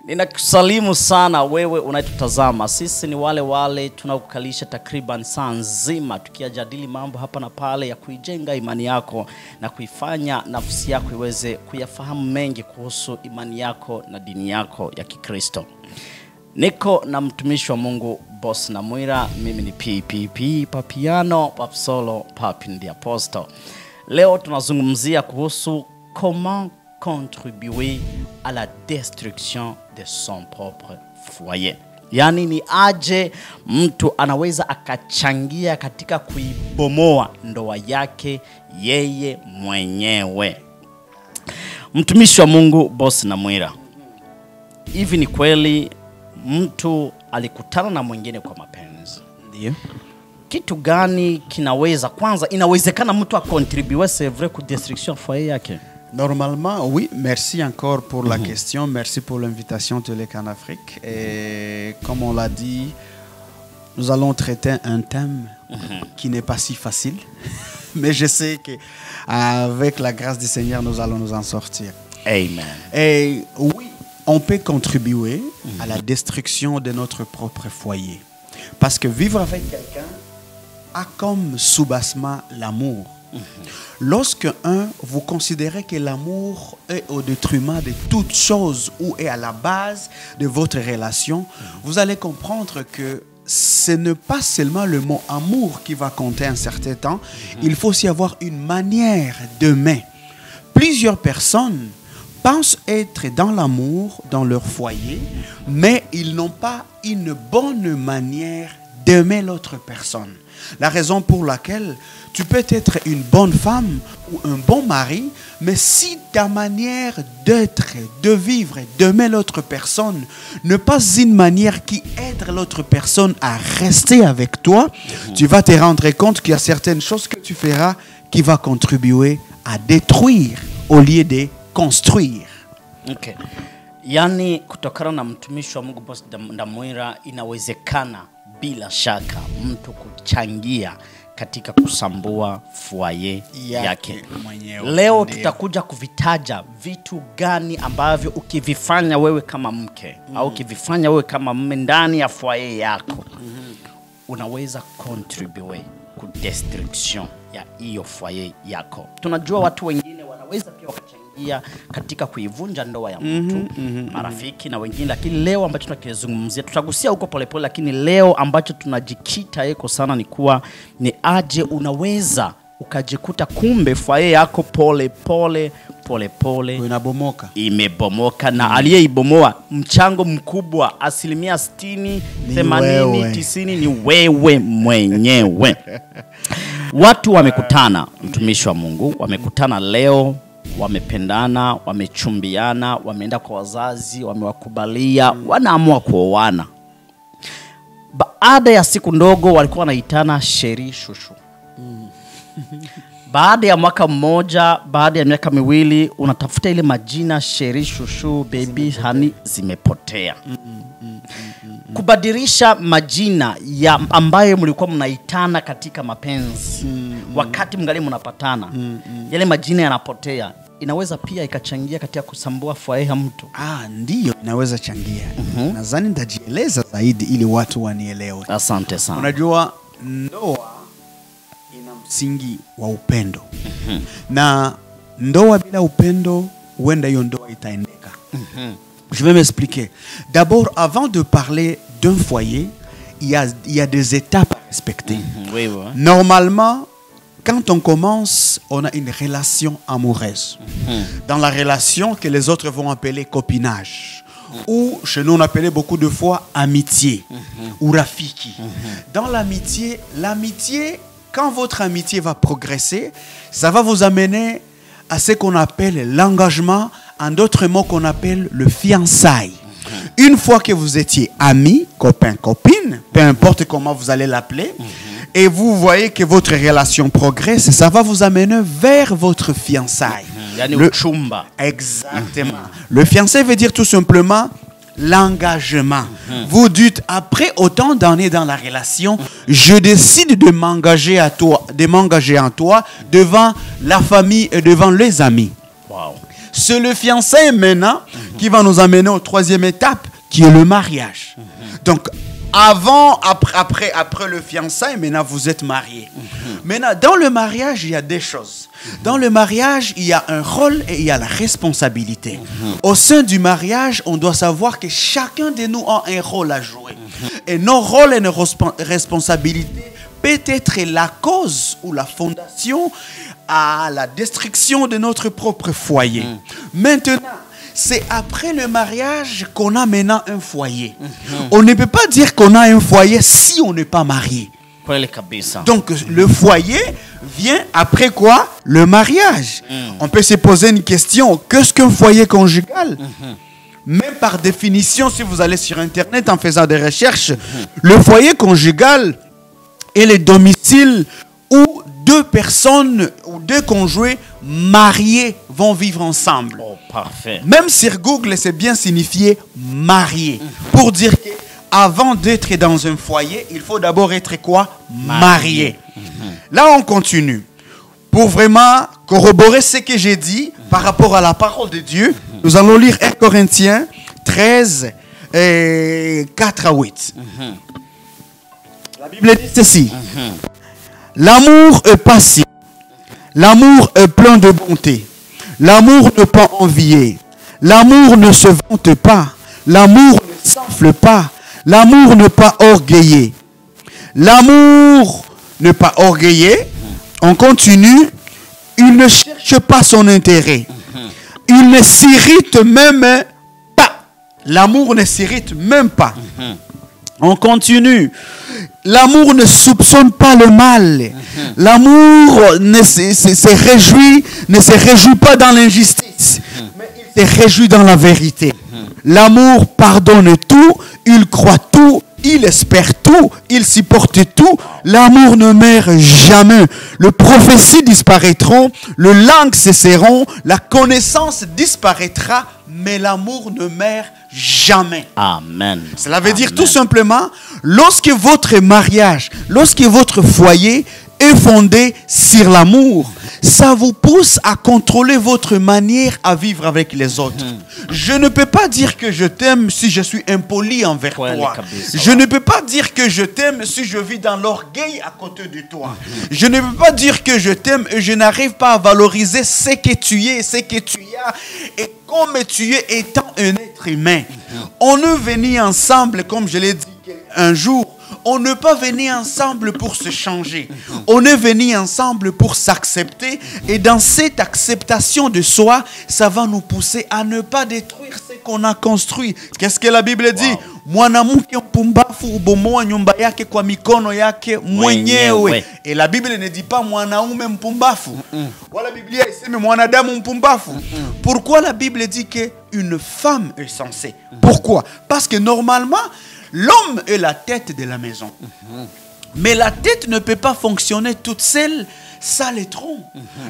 Ninakusalimu sana wewe unayetutazama. Sisi ni wale tunakukalisha takriban saa nzima tukijadili mambo hapa na pale ya kuijenga imani yako na kuifanya nafsi yako iweze kuyafahamu mengi kuhusu imani yako na dini yako ya Kikristo. Niko na mtumishi wa Mungu Boss Namwira. Mimi ni PPP Papiano Papsolo Papin the Apostle. Leo tunazungumzia kuhusu comment contribuer à la destruction de son propre foyer. Yani ni aje mtu anaweza akachangia katika kuibomoa ndoa yake yeye mwenyewe. Mtumishi wa Mungu Boss Namwira, hivi ni kweli mtu alikutana na mwingine kwa mapenzi? Ndio. Kitu gani kinaweza, kwanza inawezekana mtu akontribue c'est vrai ku destruction foyer yake? Normalement, oui. Merci encore pour la question. Merci pour l'invitation Télécan Afrique. Et comme on l'a dit, nous allons traiter un thème qui n'est pas si facile. Mais je sais qu'avec la grâce du Seigneur, nous allons nous en sortir. Amen. Et oui, on peut contribuer à la destruction de notre propre foyer. Parce que vivre avec quelqu'un a comme soubassement l'amour. Lorsque vous considérez que l'amour est au détriment de toute chose ou est à la base de votre relation, vous allez comprendre que ce n'est pas seulement le mot amour qui va compter un certain temps, il faut aussi avoir une manière d'aimer. Plusieurs personnes pensent être dans l'amour, dans leur foyer, mais ils n'ont pas une bonne manière d'aimer l'autre personne. La raison pour laquelle tu peux être une bonne femme ou un bon mari, mais si ta manière d'être, de vivre, d'aimer l'autre personne n'est pas une manière qui aide l'autre personne à rester avec toi, tu vas te rendre compte qu'il y a certaines choses que tu feras qui vont contribuer à détruire au lieu de construire. Okay. Yani kutokana na mtumishi wa Mungu Boss Namwira, inawezekana bila shaka mtu kuchangia katika kusambua foyer yake mwenyewe. Leo tutakuja kuvitaja vitu gani ambavyo ukivifanya wewe kama mke au ukivifanya wewe kama mume ndani ya foyer yako unaweza contribute ku destruction ya hiyo foyer yako. Tunajua watu wengine wanaweza pia wakachangia katika kuivunja ndoa ya mtu, marafiki na wengine, lakini leo ambacho tunakizungumzia tutagusia huko polepole, lakini leo ambacho tunajikita yeko sana ni kuwa ni aje unaweza ukajikuta kumbe foyer yako polepole inabomoka, imebomoka na aliyeibomoa mchango mkubwa 60%, 80%, 90% ni wewe mwenyewe. Watu wamekutana, mtumishi wa Mungu, wamekutana leo, wamependana, wamechumbiana, wameenda kwa wazazi, wamewakubalia, wanaamua kuoana. Baada ya siku ndogo walikuwa wanaitana sheri shushu. Baada ya mwaka mmoja, baada ya miaka miwili, unatafuta ile majina sheri shushu, baby honey, zimepotea. Kubadilisha majina ya ambayo mlikuwa mnaitana katika mapenzi wakati mngali mnapatana, yale majina yanapotea, inaweza pia ikachangia katika kusambua foyer ya mtu. Ndio, inaweza changia. Nadhani nitajieleza zaidi ili watu wanielewe. Asante sana. Unajua ndoa ina msingi wa upendo. Na ndoa bila upendo huenda hiyo ndoa itaendeka. Je vais m'expliquer. D'abord, avant de parler d'un foyer, il y a des étapes à respecter. Oui, oui. Normalement, quand on commence, on a une relation amoureuse. Dans la relation que les autres vont appeler copinage. Ou chez nous on appelait beaucoup de fois amitié. Ou rafiki. Dans l'amitié, quand votre amitié va progresser, ça va vous amener à ce qu'on appelle l'engagement, en d'autres mots qu'on appelle le fiançailles. Une fois que vous étiez amis, copains, copines, peu importe comment vous allez l'appeler, et vous voyez que votre relation progresse, ça va vous amener vers votre fiançailles. Le chumba. Exactement. Le fiançailles veut dire tout simplement l'engagement. Vous dites, après autant d'années dans la relation, je décide de m'engager à toi, en toi, devant la famille et devant les amis. Wow. C'est le fiançailles maintenant qui va nous amener aux troisième étape, qui est le mariage. Donc, avant, après le fiançailles, maintenant vous êtes mariés. Maintenant, dans le mariage, il y a des choses. Dans le mariage, il y a un rôle et il y a la responsabilité. Au sein du mariage, on doit savoir que chacun de nous a un rôle à jouer. Et nos rôles et nos responsabilités peut être la cause ou la fondation à la destruction de notre propre foyer. Maintenant, c'est après le mariage qu'on a maintenant un foyer. On ne peut pas dire qu'on a un foyer si on n'est pas marié. Donc le foyer vient après quoi? Le mariage. On peut se poser une question, qu'est-ce qu'un foyer conjugal? Même par définition, si vous allez sur Internet en faisant des recherches, le foyer conjugal est le domicile où deux personnes ou deux conjoints mariés vont vivre ensemble. Oh, parfait. Même sur Google, c'est bien signifié marié. Pour dire qu'avant d'être dans un foyer, il faut d'abord être quoi? Marié. Là, on continue. Pour vraiment corroborer ce que j'ai dit par rapport à la parole de Dieu, nous allons lire 1 Corinthiens 13, 4 à 8. La Bible dit ceci. L'amour est patient. L'amour est plein de bonté. L'amour ne pas envier. L'amour ne se vante pas. L'amour ne s'enfle pas. L'amour ne pas orgueillé. L'amour ne pas orgueillé. On continue. Il ne cherche pas son intérêt. Il ne s'irrite même pas. L'amour ne s'irrite même pas. On continue. L'amour ne soupçonne pas le mal. L'amour ne se réjouit pas dans l'injustice. Mais il se réjouit dans la vérité. L'amour pardonne tout. Il croit tout. Il espère tout. Il supporte tout. L'amour ne meurt jamais. Les prophéties disparaîtront. Les langues cesseront. La connaissance disparaîtra. Mais l'amour ne meurt jamais. Amen. Cela veut dire tout simplement, lorsque votre mariage, lorsque votre foyer est fondé sur l'amour, ça vous pousse à contrôler votre manière à vivre avec les autres. Je ne peux pas dire que je t'aime si je suis impoli envers toi. Je ne peux pas dire que je t'aime si je vis dans l'orgueil à côté de toi. Je ne peux pas dire que je t'aime et je n'arrive pas à valoriser ce que tu es, ce que tu as et comme tu es étant un être humain. On est venu ensemble, comme je l'ai dit un jour, on n'est pas venu ensemble pour se changer. On est venu ensemble pour s'accepter. Et dans cette acceptation de soi, ça va nous pousser à ne pas détruire ce qu'on a construit. Qu'est-ce que la Bible dit? Mwanamke mpumbafu ubomoa nyumba yake kwa mikono yake mwenyewe. Et la Bible ne dit pas mwanaume mpumbafu. Wala Biblia iseme mwanadamu mpumbafu. Pourquoi la Bible dit qu'une femme est censée? Pourquoi? Parce que normalement, l'homme est la tête de la maison. Mais la tête ne peut pas fonctionner toute seule sans le tronc.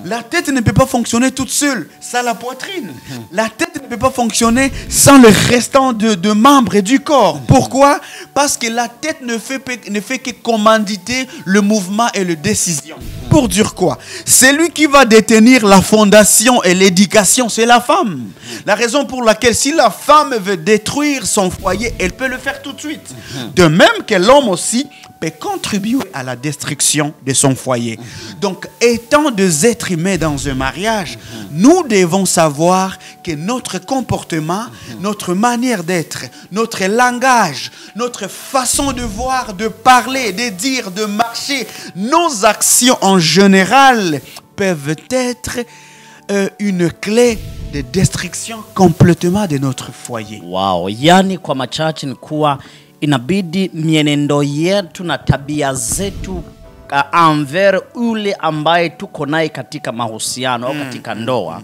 La tête ne peut pas fonctionner toute seule sans la poitrine. La tête ne peut pas fonctionner sans le restant de membres et du corps. Pourquoi? Parce que la tête ne fait que commanditer le mouvement et les décisions. Pour dire quoi? C'est lui qui va détenir la fondation et l'éducation, c'est la femme. La raison pour laquelle si la femme veut détruire son foyer, elle peut le faire tout de suite. De même que l'homme aussi peut contribuer à la destruction de son foyer. Donc, étant des êtres humains dans un mariage, nous devons savoir que notre comportement, notre manière d'être, notre langage, notre façon de voir, de parler, de dire, de marcher, nos actions en général peuvent être une clé de destruction complètement de notre foyer. Wow, yani kwa machache ni kuwa inabidi mienendo yetu na tabia zetu envers ule ambaye tuko naye katika mahusiano au katika ndoa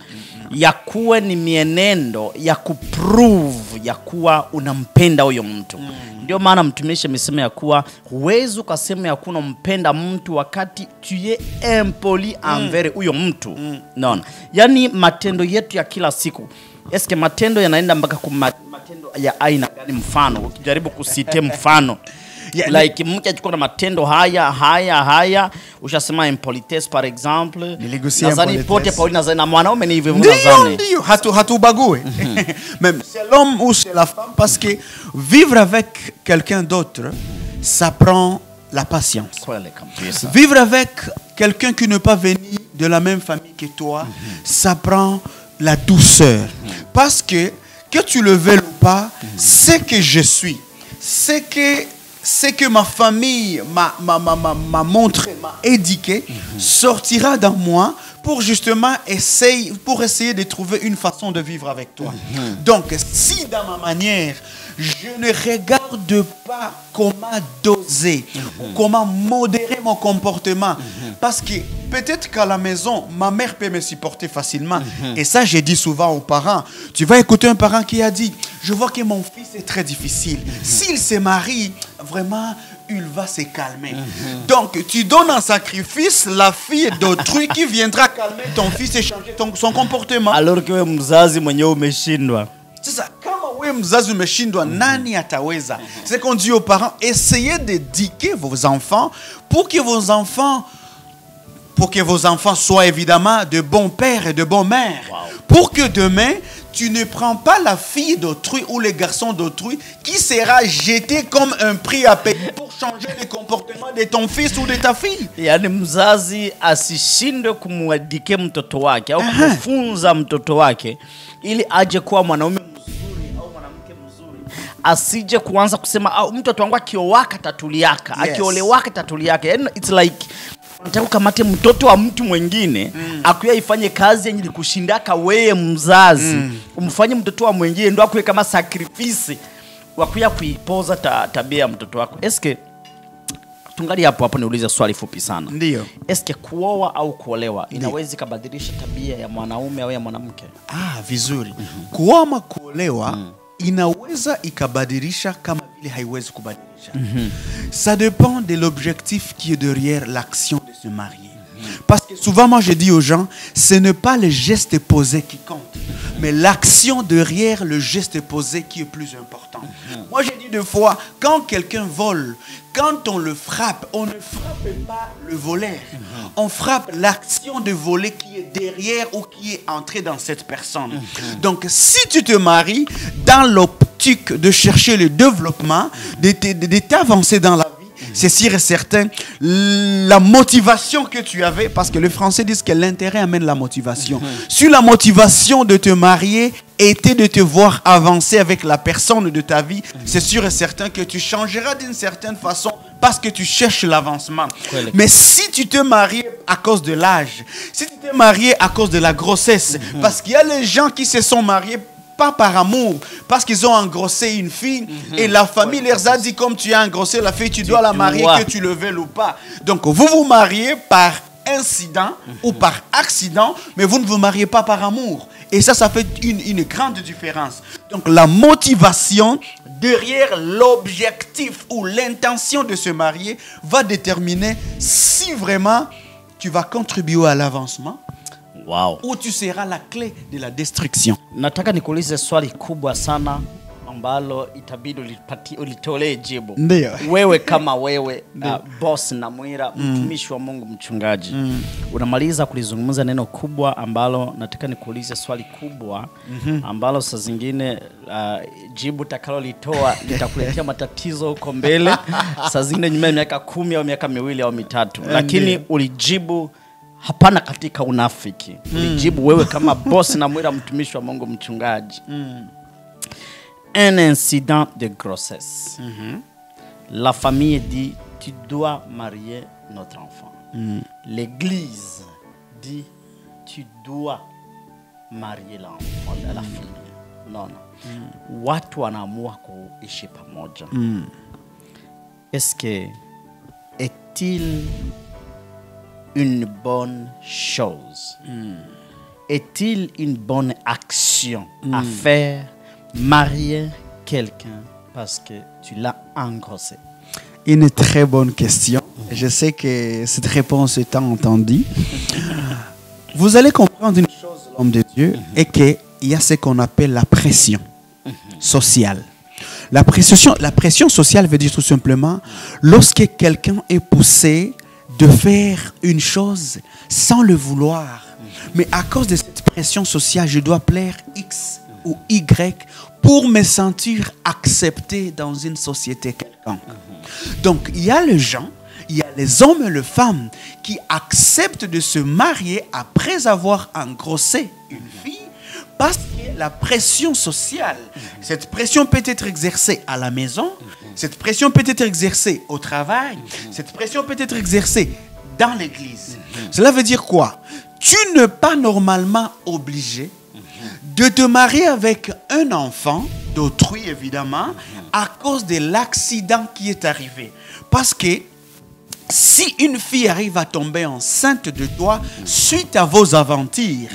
ya kuwe ni mienendo ya kuprove ya kuwa unampenda huyo mtu. Ndio maana mtumishi amesema ya kuwa huwezi ukasema ya kuwa unampenda mtu wakati tu es impoli envers huyo mtu. Naona. Yani matendo yetu ya kila siku. Eske matendo yanaenda mpaka kwa matendo ya aina gani? Mfano ukijaribu kusite mfano like mke achukua na matendo haya ushasema impolitesse par exemple, Niligusia nadhani impolitesse. pote Pauline nadhani na mwanaume ni hivyo Ndio, nadhani. ndio, hatubague. Même c'est l'homme ou c'est la femme, parce que vivre avec quelqu'un d'autre, ça prend la patience. Kweli kabisa. Vivre avec quelqu'un qui n'est pas venu de la même famille que toi, ça prend la douceur. Parce que tu le veuilles ou pas, ce que je suis, ce que ma famille m'a montré, m'a éduqué, sortira dans moi pour justement essayer de trouver une façon de vivre avec toi. Donc, si dans ma manière, je ne regarde pas comment doser, ou comment modérer mon comportement, parce que peut-être qu'à la maison, ma mère peut me supporter facilement. Et ça, j'ai dit souvent aux parents. Tu vas écouter un parent qui a dit, je vois que mon fils est très difficile. S'il se marie, vraiment, il va se calmer. Donc, tu donnes en sacrifice la fille d'autrui qui viendra calmer ton fils et changer son comportement. Alors que wewe mzazi mwenyewe umeshindwa. Sasa kama wewe mzazi umeshindwa, nani ataweza? C'est qu'on dit aux parents, essayez d'éduquer vos enfants pour que vos enfants soient évidemment de bons pères et de bons mères. Wow. Pour que demain, tu ne prends pas la fille d'autrui ou le garçon d'autrui qui sera jeté comme un prix à payer pour changer le comportement de ton fils ou de ta fille. Yaani mzazi asishinde kumwadike mtoto wake au kumfunza mtoto wake ili aje kuwa mwanaume mzuri au mwanamke mzuri. Asije kuanza kusema au mtoto wangu akiowaka tatuliaka, Yes. akiolewaka tatuliaka. Yani it's like unataka kukamate mtoto wa mtu mwingine akuya ifanye kazi yenye kushindaka wewe mzazi. Umfanye mtoto wa mwingine ndo akuwe kama sacrifice wakuya kuipoza tabia ya mtoto wako. Eske tungali hapo niulize swali fupi sana. Ndio. Eske kuoa au kuolewa inaweza kubadilisha tabia ya mwanaume au ya mwanamke? Vizuri. Kuoa ama kuolewa inaweza ikabadilisha kama vile haiwezi kubadilisha. Ça dépend de l'objectif qui est derrière l'action de se marier. Parce que souvent, moi, je dis aux gens, ce n'est pas le geste posé qui compte, mais l'action derrière le geste posé qui est plus important. Moi, je dis deux fois, quand quelqu'un vole, quand on le frappe, on ne frappe pas le voleur. On frappe l'action de voler qui est derrière ou qui est entrée dans cette personne. Donc, si tu te maries dans l'optique de chercher le développement, de t'avancer dans la vie, c'est sûr et certain, la motivation que tu avais, parce que les Français disent que l'intérêt amène la motivation. Si la motivation de te marier était de te voir avancer avec la personne de ta vie, c'est sûr et certain que tu changeras d'une certaine façon parce que tu cherches l'avancement. Mais si tu te maries à cause de l'âge, si tu te marié à cause de la grossesse, parce qu'il y a les gens qui se sont mariés pas par amour, parce qu'ils ont engrossé une fille et la famille leur a dit comme tu as engrossé la fille, tu dois la marier que tu le veuilles ou pas. Donc vous vous mariez par incident ou par accident, mais vous ne vous mariez pas par amour. Et ça fait une grande différence. Donc la motivation derrière l'objectif ou l'intention de se marier va déterminer si vraiment tu vas contribuer à l'avancement. Wow. Ou tu seras la clé de la destruction. Nataka nikuulize swali kubwa sana ambalo itabidi ulitolee jibu. Ndio. Wewe kama wewe boss Namwira, mtumishi wa Mungu, mchungaji. Unamaliza kulizungumza neno kubwa ambalo nataka nikuulize swali kubwa ambalo saa zingine jibu takalolitoa litakuletea matatizo huko mbele. Saa zingine nyuma ya miaka 10 au miaka 2 au 3. Lakini ulijibu hapana katika unafiki. Ulijibu wewe kama boss Namwira, mtumishi wa Mungu, mchungaji. Un incident de grossesse. La famille dit, tu dois marier notre enfant. L'église dit, tu dois marier l'enfant, la fille. Non. Watu wanaamua kuishi pamoja. Est-ce que est-il une bonne chose? Est-il une bonne action à faire, marier quelqu'un parce que tu l'as engrossé? Une très bonne question. Je sais que cette réponse est entendue. Vous allez comprendre une chose, l'homme de Dieu, et qu'il y a ce qu'on appelle la pression sociale. La pression sociale veut dire tout simplement lorsque quelqu'un est poussé de faire une chose sans le vouloir. Mais à cause de cette pression sociale, je dois plaire X ou Y pour me sentir accepté dans une société quelconque. Donc, il y a les gens, il y a les hommes et les femmes qui acceptent de se marier après avoir engrossé une fille parce que la pression sociale, cette pression peut être exercée à la maison, cette pression peut être exercée au travail, cette pression peut être exercée dans l'église. Cela veut dire quoi? Tu n'es pas normalement obligé de te marier avec un enfant d'autrui, évidemment, à cause de l'accident qui est arrivé. Parce que si une fille arrive à tomber enceinte de toi suite à vos aventures,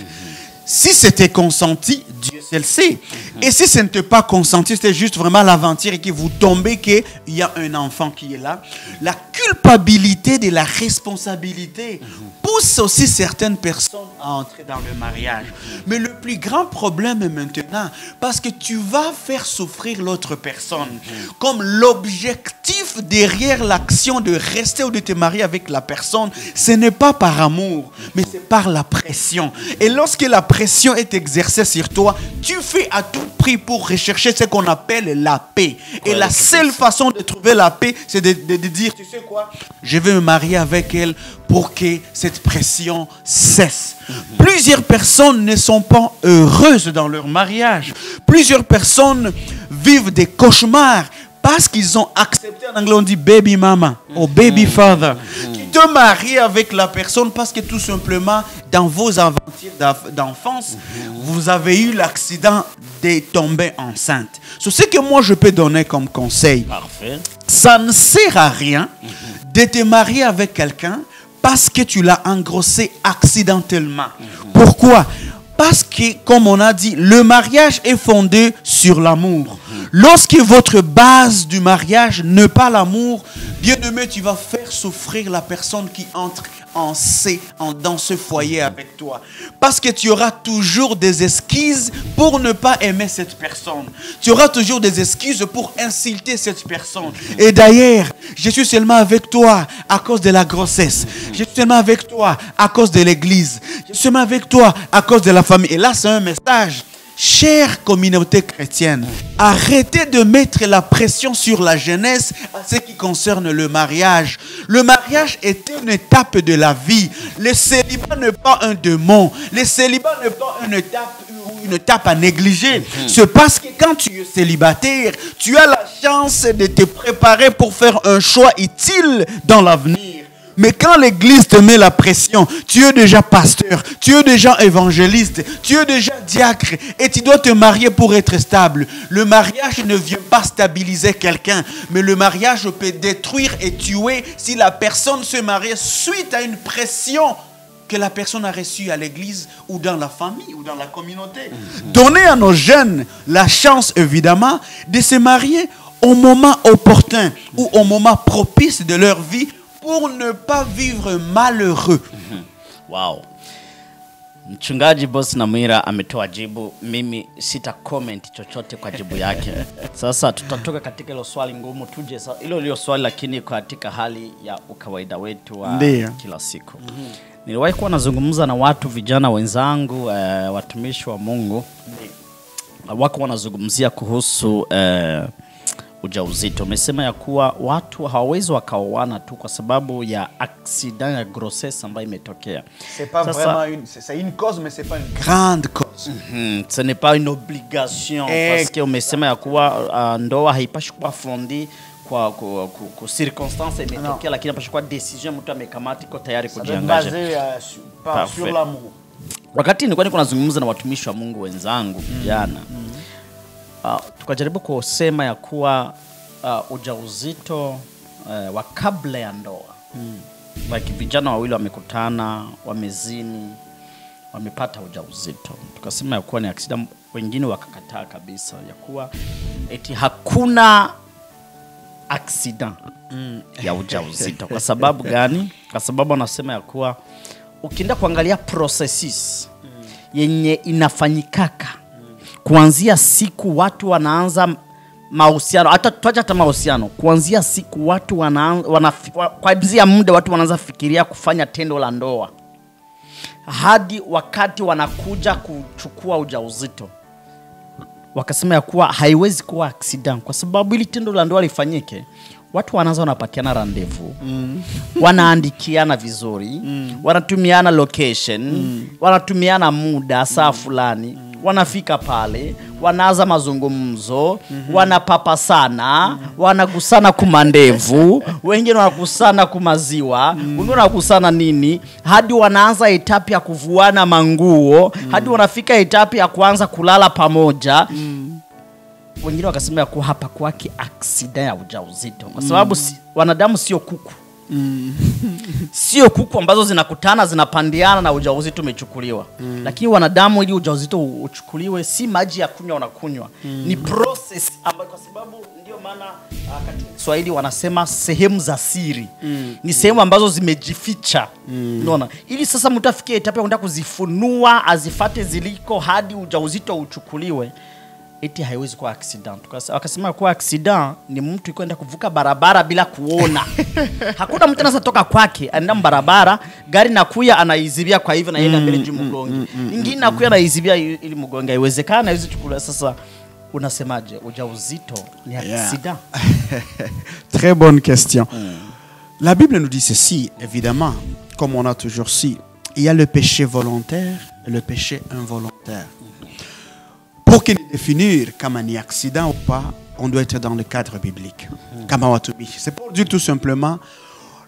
si c'était consenti, Dieu seul sait. Et si ce n'était pas consenti, c'était juste vraiment l'aventure et que vous tombez qu'il y a un enfant qui est là, la culpabilité de la responsabilité pousse aussi certaines personnes à entrer dans le mariage. Mais le plus grand problème est maintenant, parce que tu vas faire souffrir l'autre personne. Comme l'objectif derrière l'action de rester ou de te marier avec la personne, ce n'est pas par amour, mais c'est par la pression. Et lorsque la pression est exercée sur toi, tu fais à tout prix pour rechercher ce qu'on appelle la paix. Et la seule façon de trouver la paix, c'est de dire, tu sais quoi, je vais me marier avec elle pour que cette pression cesse. Plusieurs personnes ne sont pas heureuses dans leur mariage. Plusieurs personnes vivent des cauchemars parce qu'ils ont accepté, en anglais on dit baby mama ou baby father, qui te marient avec la personne parce que tout simplement dans vos aventures d'enfance, vous avez eu l'accident de tomber enceinte. C'est ce que moi je peux donner comme conseil. Parfait. Ça ne sert à rien de te marier avec quelqu'un parce que tu l'as engrossé accidentellement. Pourquoi? Parce que, comme on a dit, le mariage est fondé sur l'amour. Lorsque votre base du mariage n'est pas l'amour, bien-aimé, tu vas faire souffrir la personne qui entre dans ce foyer avec toi. Parce que tu auras toujours des excuses pour ne pas aimer cette personne. Tu auras toujours des excuses pour insulter cette personne. Et d'ailleurs, je suis seulement avec toi à cause de la grossesse. Je suis seulement avec toi à cause de l'église. Je suis seulement avec toi à cause de la famille. Et là, c'est un message. Chère communauté chrétienne, arrêtez de mettre la pression sur la jeunesse à ce qui concerne le mariage. Le mariage est une étape de la vie. Le célibat n'est pas un démon. Le célibat n'est pas une étape à négliger. C'est parce que quand tu es célibataire, tu as la chance de te préparer pour faire un choix utile dans l'avenir. Mais quand l'église te met la pression, tu es déjà pasteur, tu es déjà évangéliste, tu es déjà diacre et tu dois te marier pour être stable. Le mariage ne vient pas stabiliser quelqu'un, mais le mariage peut détruire et tuer si la personne se marie suite à une pression que la personne a reçue à l'église ou dans la famille ou dans la communauté. Donnez à nos jeunes la chance, évidemment, de se marier au moment opportun ou au moment propice de leur vie, pour ne pas vivre malheureux. Wow. Mchungaji Boss Namwira ametoa jibu. Mimi sita comment chochote kwa jibu yake. Sasa tutatoka katika hilo swali ngumu tuje hilo swali lakini katika hali ya ukawaida wetu wa kila siku. Niliwahi kuwa nazungumza na watu vijana wenzangu, watumishi wa Mungu. Wako wanazungumzia kuhusu ujauzito. Umesema ya kuwa watu hawawezi wakaoana tu kwa sababu ya accident ya grossesse ambayo imetokea. C'est pas vraiment c'est une cause, mais c'est pas une grande cause. Ce n'est pas une obligation parce que umesema ya kuwa ndoa haipashi kuwa fondée kwa circonstance imetokea, lakini haipashi kuwa decision mtu amekamata iko tayari kujiangaje. Sur l'amour. Wakati nilikuwa nazungumza na watumishi wa Mungu wenzangu jana, tukajaribu kusema ya kuwa ujauzito wa kabla ya ndoa. Like vijana wawili wamekutana, wamezini, wamepata ujauzito. Tukasema ya kuwa ni accident, wengine wakakataa kabisa ya kuwa eti hakuna accident ya ujauzito. Kwa sababu gani? Kwa sababu wanasema ya kuwa ukienda kuangalia processes yenye inafanyikaka kuanzia siku watu wanaanza mahusiano, hata mahusiano, kuanzia siku watu kuanzia muda watu wanaanza fikiria kufanya tendo la ndoa hadi wakati wanakuja kuchukua ujauzito, wakasema ya kuwa haiwezi kuwa accident, kwa sababu ili tendo la ndoa lifanyike watu wanaanza wanapatiana rendezvous, wanaandikiana vizuri, wanatumiana location, wanatumiana muda saa fulani, wanafika pale, wanaanza mazungumzo, wanapapasana, wanagusana kumandevu, wengine wanagusana kumaziwa, wengine wanagusana nini, hadi wanaanza etapi ya kuvuana manguo, hadi wanafika etapi ya kuanza kulala pamoja. Wengine wakasema ya kuwa hapa kwake accident ya ujauzito, kwa sababu wanadamu sio kuku. Sio kuku ambazo zinakutana zinapandiana na ujauzito umechukuliwa. Lakini wanadamu ili ujauzito uchukuliwe si maji ya kunywa unakunywa. Ni process ambayo, kwa sababu ndio maana katika Kiswahili wanasema sehemu za siri. Ni sehemu ambazo zimejificha. Unaona? Ili sasa mtu afikie etapu ya kwenda kuzifunua, azifate ziliko hadi ujauzito uchukuliwe, eti haiwezi kuwa accident. Wakasema kuwa accident ni mtu kwenda kuvuka barabara bila kuona. Hakuna mtu anaweza toka kwake anaenda barabara, gari nakuya anaizibia kwa hivyo na yeye mbele juu mgongo. Nyingine nakuya anaizibia ili mgongo. Haiwezekana hizo chukula. Sasa unasemaje, ujauzito ni accident? Très bonne question. La Bible nous dit ceci, évidemment, comme on a toujours dit, il y a le péché volontaire et le péché involontaire. Pour qu'il définir comme un accident ou pas, on doit être dans le cadre biblique. C'est pour dire tout simplement,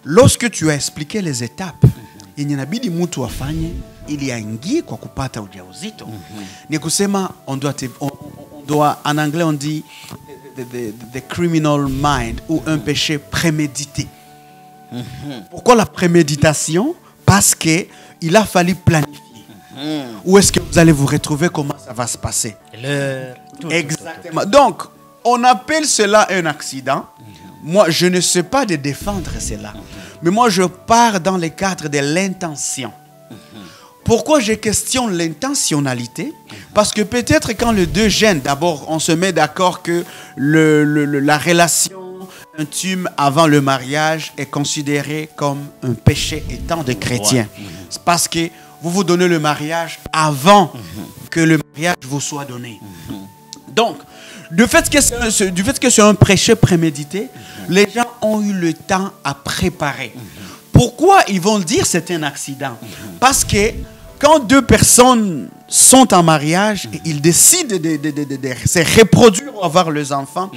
lorsque tu as expliqué les étapes, il y a bidi mtu afanye ili aingie kwa kupata ujauzito. Ni kusema on doit, en anglais on dit the criminal mind, ou un péché prémédité. Pourquoi la préméditation? Parce que il a fallu planifier. Où est-ce que vous allez vous retrouver? Comment ça va se passer? Exactement. Donc, on appelle cela un accident. Moi, je ne sais pas de défendre cela. Mais moi, je pars dans le cadre de l'intention. Pourquoi je questionne l'intentionnalité? Parce que peut-être quand les deux gènes, d'abord, on se met d'accord que la relation intime avant le mariage est considérée comme un péché étant des chrétiens. C'est parce que vous vous donnez le mariage avant que le mariage vous soit donné. Donc, du fait que c'est un péché prémédité, les gens ont eu le temps à préparer. Pourquoi ils vont dire que c'est un accident? Parce que quand deux personnes sont en mariage et ils décident de se reproduire ou avoir leurs enfants,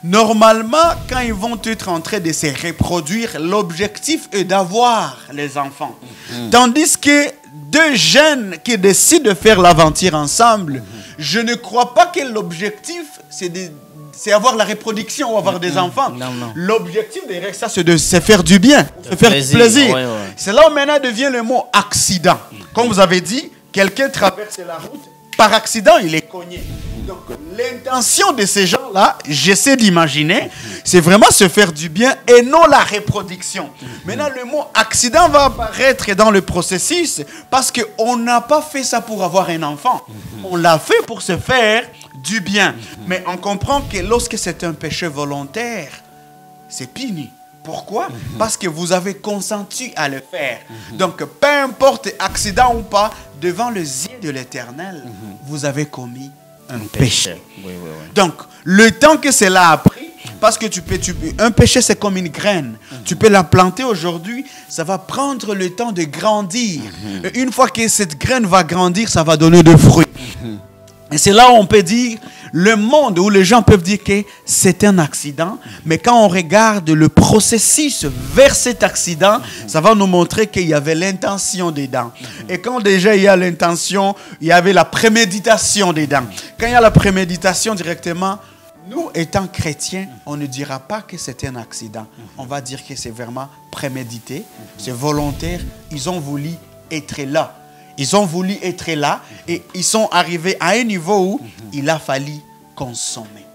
normalement, quand ils vont être en train de se reproduire, l'objectif est d'avoir les enfants. Tandis que deux jeunes qui décident de faire l'aventure ensemble, je ne crois pas que l'objectif, c'est avoir la reproduction ou avoir des enfants. L'objectif derrière ça, c'est de se faire du bien, se faire plaisir. C'est là où maintenant devient le mot accident. Comme vous avez dit, quelqu'un traverse la route, par accident, il est cogné. Donc, l'intention de ces gens-là, j'essaie d'imaginer, c'est vraiment se faire du bien et non la reproduction. Maintenant, le mot accident va apparaître dans le processus parce qu'on n'a pas fait ça pour avoir un enfant. On l'a fait pour se faire du bien. Mais on comprend que lorsque c'est un péché volontaire, c'est puni. Pourquoi? Parce que vous avez consenti à le faire. Donc, peu importe accident ou pas, devant les yeux de l'Éternel, vous avez commis un péché. Donc, le temps que cela a pris, parce que un péché, c'est comme une graine. Tu peux la planter aujourd'hui, ça va prendre le temps de grandir. Et une fois que cette graine va grandir, ça va donner des fruits. Et c'est là où on peut dire, le monde où les gens peuvent dire que c'est un accident, mais quand on regarde le processus vers cet accident, ça va nous montrer qu'il y avait l'intention dedans. Et quand déjà il y a l'intention, il y avait la préméditation dedans. Quand il y a la préméditation directement, nous étant chrétiens, on ne dira pas que c'est un accident. On va dire que c'est vraiment prémédité, c'est volontaire, ils ont voulu être là. Ils ont voulu être là et ils sont arrivés à un niveau où il a fallu consommer.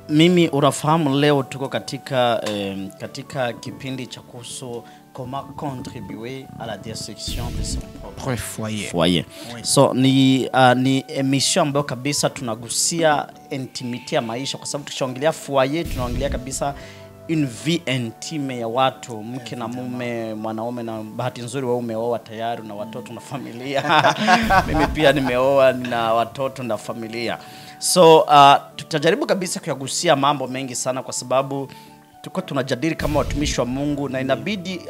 Mimi unafahamu leo tuko katika kipindi cha kuhusu comment contribuer à la destruction de son propre foyer. Oui. So ni emission ambayo kabisa tunagusia intimity ya maisha, kwa sababu tukiongelea foyer tunaongelea kabisa une vie intime ya watu, mke na mume, mwanaume, na bahati nzuri wewe umeoa tayari na watoto na familia. Mimi pia nimeoa na watoto na familia. So tutajaribu kabisa kuyagusia mambo mengi sana, kwa sababu tuko tunajadili kama watumishi wa Mungu, na inabidi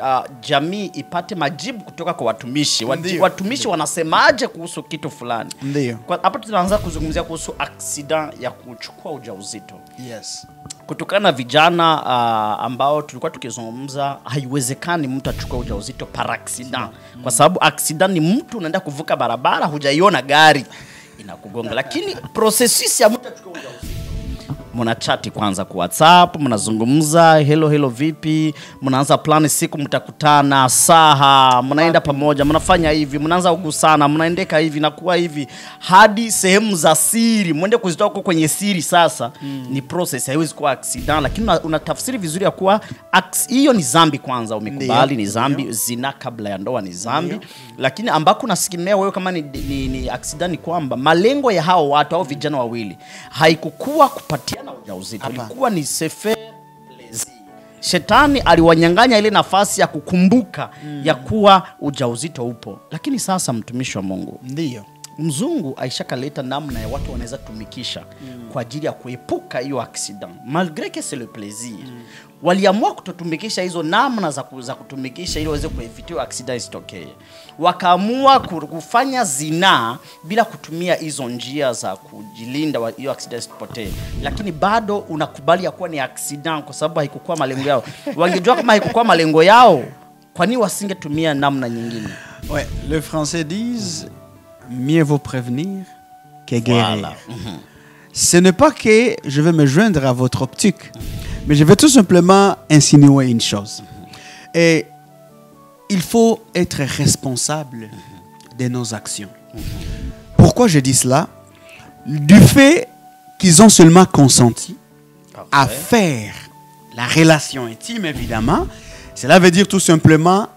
jamii ipate majibu kutoka kwa watumishi. Watumishi wanasemaje kuhusu kitu fulani. Ndio. Hapa tunaanza kuzungumzia kuhusu accident ya kuchukua ujauzito. Yes. Kutokana na vijana ambao tulikuwa tukizungumza, haiwezekani mtu achukue ujauzito par accident. Kwa sababu accident ni mtu unaenda kuvuka barabara, hujaiona gari inakugonga. Lakini processus ya mtu achukue ujauzito, mna chat kwanza kwa WhatsApp, mnazungumza hello vipi, mnaanza plan siku mtakutana, saha, mnaenda pamoja, mnafanya hivi, mnaanza kugusana, mnaendeka hivi na kuwa hivi hadi sehemu za siri, mwende kuzitoa huko kwenye siri. Sasa ni process, haiwezi kuwa accident. Lakini unatafsiri vizuri ya kuwa hiyo ni dhambi. Kwanza umekubali ni dhambi, zina kabla ya ndoa ni dhambi. Lakini ambako nasikimea wewe kama ni accident, ni kwamba malengo ya hao watu au vijana wawili haikukuwa kupatia na ujauzito, ilikuwa ni sefer plaisir. Shetani aliwanyang'anya ile nafasi ya kukumbuka ya kuwa ujauzito upo. Lakini sasa mtumishi wa Mungu, ndio mzungu aishakaleta namna ya watu wanaweza tumikisha kwa ajili ya kuepuka hiyo accident, malgré que c'est le plaisir. Waliamua kutotumikisha hizo namna za kutumikisha ili waweze kuevitia accident isitokee. Wakaamua kufanya zina bila kutumia hizo njia za kujilinda hiyo accident isipotee. Lakini bado unakubali ya kuwa ni accident kwa sababu haikukuwa malengo yao. Wangejua kama haikukuwa malengo yao, kwa nini wasingetumia namna nyingine? Ouais, les Français disent mieux vaut prévenir que guérir. Voilà. Ce n'est pas que je vais me joindre à votre optique, mais je vais tout simplement insinuer une chose. Et il faut être responsable de nos actions. Pourquoi je dis cela? Du fait qu'ils ont seulement consenti à faire la relation intime, évidemment, cela veut dire tout simplement,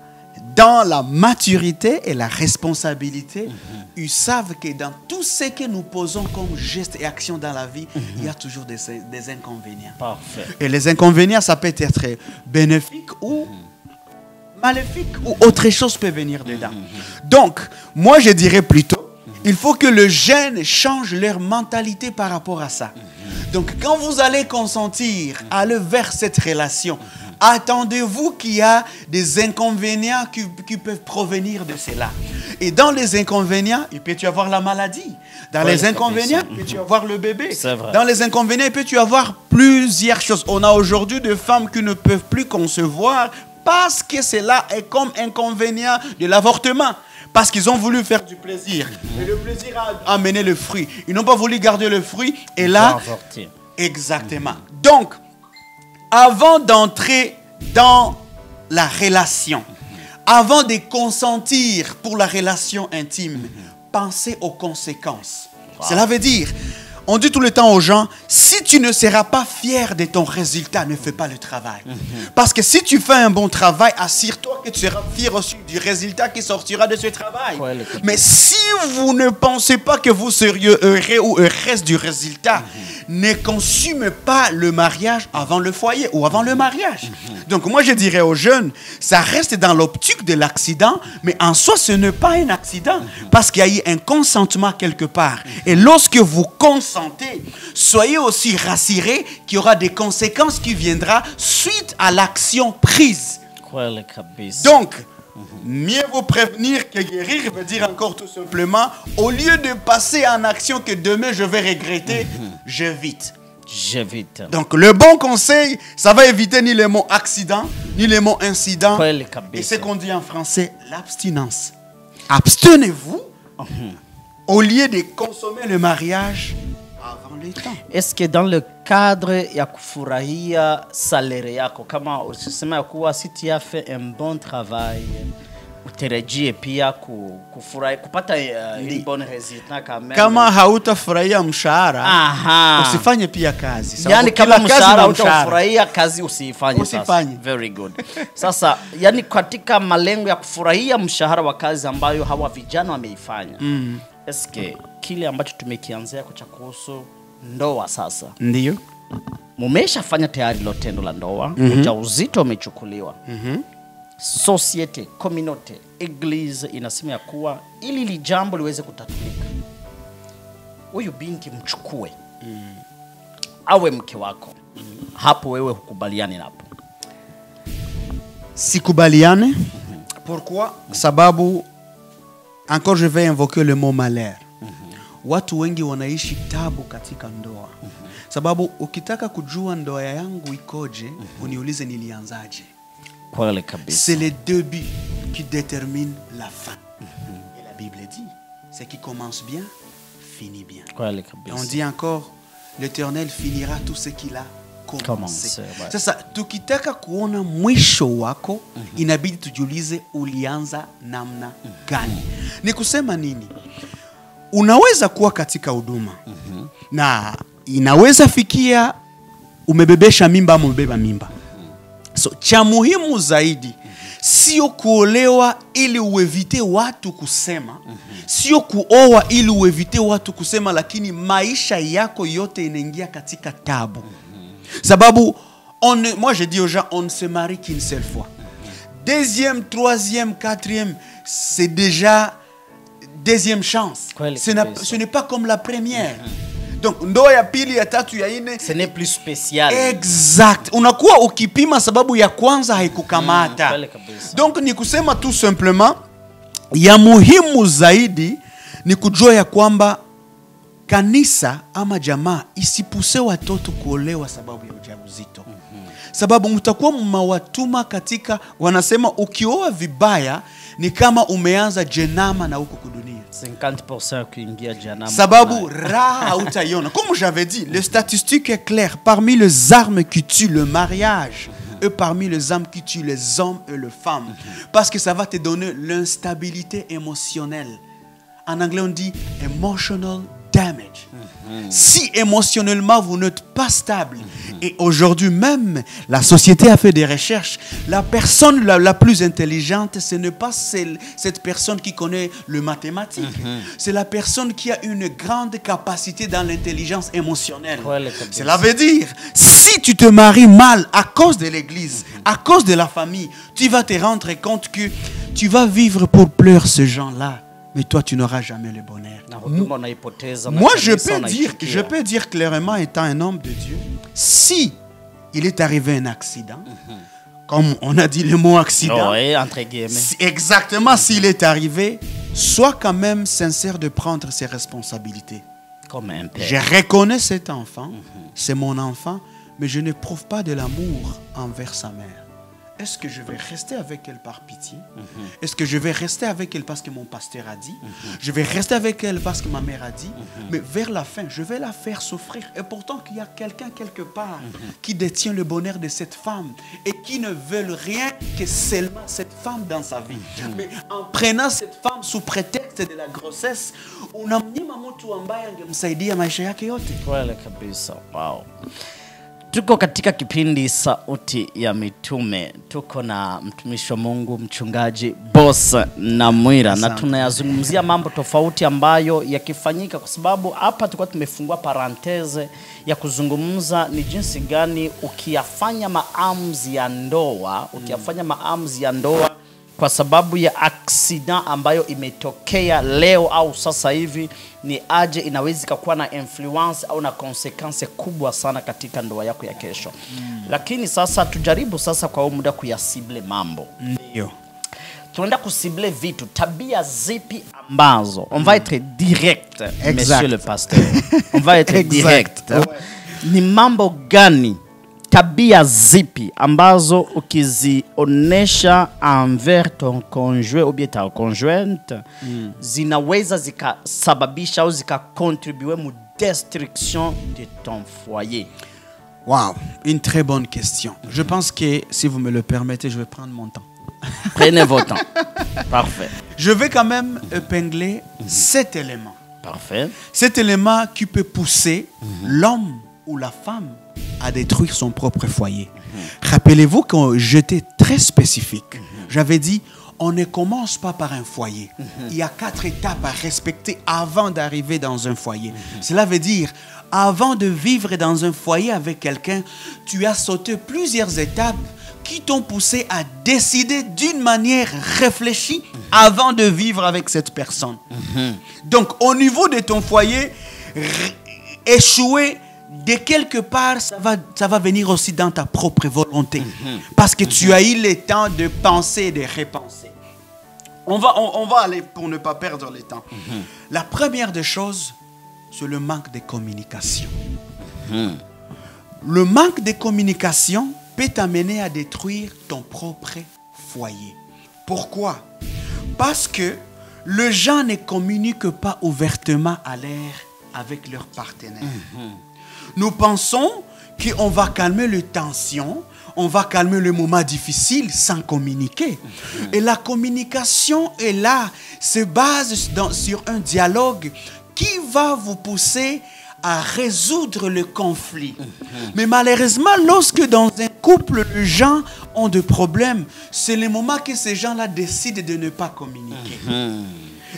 dans la maturité et la responsabilité, ils savent que dans tout ce que nous posons comme gestes et actions dans la vie, il y a toujours des inconvénients. Parfait. Et les inconvénients, ça peut être bénéfique ou maléfique, ou autre chose peut venir dedans. Donc, moi je dirais plutôt, il faut que les jeunes changent leur mentalité par rapport à ça. Donc, quand vous allez consentir, aller vers cette relation, attendez-vous qu'il y a des inconvénients qui peuvent provenir de cela. Et dans les inconvénients, il peut y avoir la maladie. Dans les inconvénients, il peut y avoir le bébé. Dans les inconvénients, il peut y avoir plusieurs choses. On a aujourd'hui des femmes qui ne peuvent plus concevoir parce que cela est comme inconvénient de l'avortement. Parce qu'ils ont voulu faire du plaisir. Et le plaisir a amené le fruit. Ils n'ont pas voulu garder le fruit. Et là, exactement. Donc, avant d'entrer dans la relation, avant de consentir pour la relation intime, pensez aux conséquences. Cela veut dire, on dit tout le temps aux gens, si tu ne seras pas fier de ton résultat, ne fais pas le travail. Parce que si tu fais un bon travail, assure-toi que tu seras fier aussi du résultat qui sortira de ce travail. Mais si vous ne pensez pas que vous seriez heureux ou heureuse du résultat, ne consume pas le mariage avant le foyer ou avant le mariage. Donc moi je dirais aux jeunes, ça reste dans l'optique de l'accident, mais en soi ce n'est pas un accident, parce qu'il y a eu un consentement quelque part. Et lorsque vous consentez, soyez aussi rassurés qu'il y aura des conséquences qui viendront suite à l'action prise. Donc, mieux vaut prévenir que guérir, veut dire encore tout simplement, au lieu de passer en action que demain je vais regretter, j'évite. Donc le bon conseil, ça va éviter ni les mots accident, ni les mots incident. Et c'est qu'on dit en français, l'abstinence. Abstenez-vous au lieu de consommer le mariage avant le temps. Est-ce que dans le cadre ya kufurahia salaire yako, kama usisema kuwa si tu as fait un bon travail, utarajie pia kufurahi kupata une bonne résultat quand même. Kama hautafurahia mshahara, usifanye pia kazi. Yani kama mshahara hautafurahia kazi usifanye sasa. Very good. Sasa yani katika malengo ya kufurahia mshahara wa kazi ambayo hawa vijana wameifanya. Eske kile ambacho tumekianzia kwa kuhusu ndoa sasa. Ndio. Mumeshafanya tayari lo tendo la ndoa, ujauzito umechukuliwa. Societe, communauté, église inasema kuwa ili li jambo liweze kutatulika. Huyu binti mchukue. Awe mke wako. Hapo wewe hukubaliani napo? Sikubaliane. Pourquoi? Sababu encore je vais invoquer le mot malheur. Watu wengi wanaishi tabu katika ndoa. Sababu ukitaka kujua ndoa yangu ikoje, uniulize nilianzaje. C'est le début qui détermine la fin. Et la Bible dit, ce qui commence bien, finit bien. Et on dit encore, l'Éternel finira tout ce qu'il a commencé. Sasa tukitaka kuona mwisho wako, inabidi tujiulize ulianza namna gani. Ni kusema nini? Unaweza kuwa katika huduma. Na inaweza fikia umebebesha mimba ama umebeba mimba. So cha muhimu zaidi sio kuolewa ili uevite watu kusema, sio kuoa ili uevite watu kusema, lakini maisha yako yote inaingia katika tabu. Sababu moi je dis aux gens, on ne se marie qu'une seule fois. Deuxième, troisième, quatrième, c'est déjà deuxième chance. Ce n'est pas comme la première. Donc ndoa ya pili ya tatu ya ine ce n'est plus spécial. Exact. Unakuwa ukipima sababu ya kwanza haikukamata. Donc ni kusema tout simplement ya muhimu zaidi ni kujua ya kwamba kanisa ama jamaa isipuse watoto kuolewa sababu ya ujauzito. Sababu mtakuwa mmawatuma katika, wanasema ukioa vibaya ni kama umeanza jenama na huko kudunia. 50% kuingia jenama. Sababu raha hautaiona. Comme j'avais dit, les statistiques est claire. Parmi les armes qui tuent le mariage, et parmi les armes qui tuent les hommes et les femmes. Parce que ça va te donner l'instabilité émotionnelle. En anglais on dit emotional damage. Si émotionnellement vous n'êtes pas stable, et aujourd'hui même la société a fait des recherches, la personne la plus intelligente, ce n'est pas cette personne qui connaît le mathématique, c'est la personne qui a une grande capacité dans l'intelligence émotionnelle. Cela veut dire, si tu te maries mal à cause de l'église, à cause de la famille, tu vas te rendre compte que tu vas vivre pour pleurer ce gens-là. Mais toi, tu n'auras jamais le bonheur. Moi, je peux dire clairement, étant un homme de Dieu, si il est arrivé un accident, comme on a dit le mot accident, entre guillemets. Exactement, s'il est arrivé, sois quand même sincère de prendre ses responsabilités. Comme un père. Je reconnais cet enfant, c'est mon enfant, mais je n'éprouve pas de l'amour envers sa mère. Est-ce que je vais rester avec elle par pitié? Est-ce que je vais rester avec elle parce que mon pasteur a dit? Je vais rester avec elle parce que ma mère a dit? Mais vers la fin, je vais la faire souffrir. Et pourtant qu'il y a quelqu'un quelque part qui détient le bonheur de cette femme et qui ne veut rien que seulement cette femme dans sa vie. Mais en prenant cette femme sous prétexte de la grossesse, unamnyima mtu ambaye angemsaidia maisha yake yote. Kweli kabisa. Wow. Tuko katika kipindi Sauti ya Mitume. Tuko na mtumishi wa Mungu mchungaji Boss Namwira, na tunayazungumzia mambo tofauti ambayo yakifanyika, kwa sababu hapa tulikuwa tumefungua paranteze ya kuzungumza ni jinsi gani ukiyafanya maamuzi ya ndoa, kwa sababu ya accident ambayo imetokea leo au sasa hivi, ni aje inaweza kuwa na influence au na consequence kubwa sana katika ndoa yako ya kesho. Lakini sasa tujaribu sasa kwa muda kuyasible mambo. Ndio. Tunaenda kusible vitu, tabia zipi ambazo on va être direct, monsieur le pasteur. On va être direct. Ni mambo gani, tabia zipi ambazo ukizionesha envers ton conjoint ou bien ta conjointe zinaweza zikasababisha au zikacontribuer mu destruction de ton foyer? Wow, une très bonne question. Je pense que, si vous me le permettez, je vais prendre mon temps. Prenez votre temps. Parfait. Je vais quand même épingler 7 éléments. Parfait. Cet élément qui peut pousser l'homme ou la femme à détruire son propre foyer. Rappelez-vous que j'étais très spécifique. J'avais dit, on ne commence pas par un foyer. Il y a 4 étapes à respecter avant d'arriver dans un foyer. Cela veut dire, avant de vivre dans un foyer avec quelqu'un, tu as sauté plusieurs étapes qui t'ont poussé à décider d'une manière réfléchie avant de vivre avec cette personne. Donc, au niveau de ton foyer, échouer de quelque part, ça va venir aussi dans ta propre volonté. Parce que tu as eu le temps de penser et de repenser. On va aller pour ne pas perdre le temps. La première des choses, c'est le manque de communication. Le manque de communication peut t'amener à détruire ton propre foyer. Pourquoi? Parce que les gens ne communiquent pas ouvertement à l'air avec leurs partenaires. Nous pensons qu'on va calmer les tensions, on va calmer les moments difficiles sans communiquer. Et la communication est là, se base sur un dialogue qui va vous pousser à résoudre le conflit. Mais malheureusement, lorsque dans un couple, les gens ont des problèmes, c'est le moment que ces gens-là décident de ne pas communiquer.